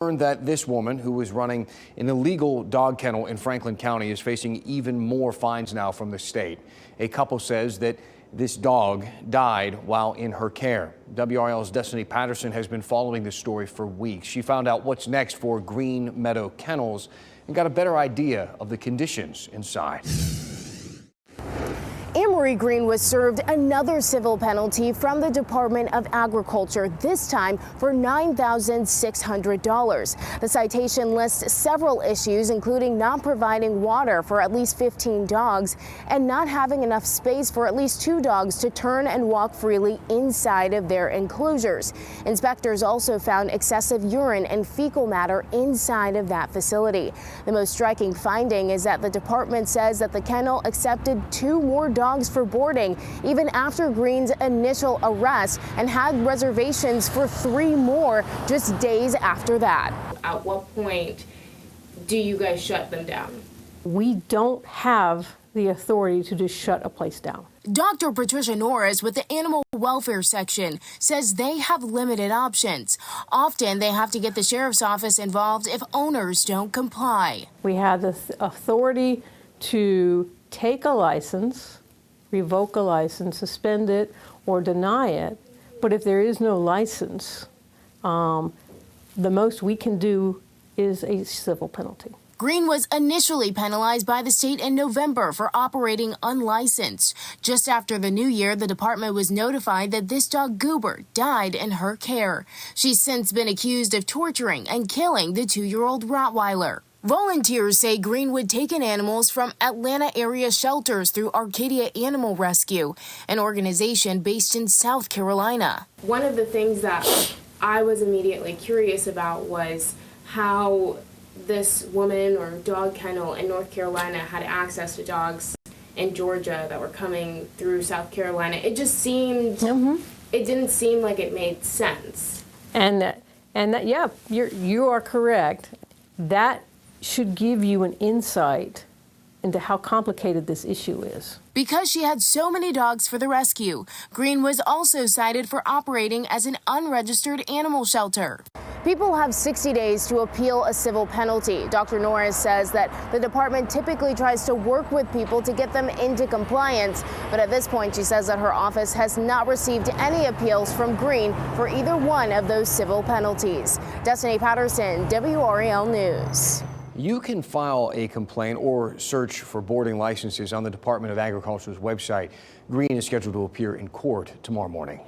Learned that this woman, who was running an illegal dog kennel in Franklin County, is facing even more fines now from the state. A couple says that this dog died while in her care. WRL's Destiny Patterson has been following this story for weeks. She found out what's next for Green Meadow Kennels and got a better idea of the conditions inside. Amory Green was served another civil penalty from the Department of Agriculture, this time for $9,600. The citation lists several issues, including not providing water for at least 15 dogs and not having enough space for at least 2 dogs to turn and walk freely inside of their enclosures. Inspectors also found excessive urine and fecal matter inside of that facility. The most striking finding is that the department says that the kennel accepted 2 more dogs for boarding even after Green's initial arrest and had reservations for 3 more just days after that. At what point do you guys shut them down? We don't have the authority to just shut a place down. Dr. Patricia Norris with the Animal Welfare Section says they have limited options. Often they have to get the sheriff's office involved if owners don't comply. We have the authority to take a license, revoke a license, suspend it, or deny it. But if there is no license, the most we can do is a civil penalty. Green was initially penalized by the state in November for operating unlicensed. Just after the new year, the department was notified that this dog Goober died in her care. She's since been accused of torturing and killing the 2-year-old Rottweiler. Volunteers say Green would take in animals from Atlanta area shelters through Arcadia Animal Rescue, an organization based in South Carolina. One of the things that I was immediately curious about was how this woman or dog kennel in North Carolina had access to dogs in Georgia that were coming through South Carolina. It just seemed, it didn't seem like it made sense. And yeah, you are correct. That should give you an insight into how complicated this issue is. Because she had so many dogs for the rescue, Green was also cited for operating as an unregistered animal shelter. People have 60 days to appeal a civil penalty. Dr. Norris says that the department typically tries to work with people to get them into compliance, but at this point she says that her office has not received any appeals from Green for either one of those civil penalties. Destiny Patterson, WRL News. You can file a complaint or search for boarding licenses on the Department of Agriculture's website. Green is scheduled to appear in court tomorrow morning.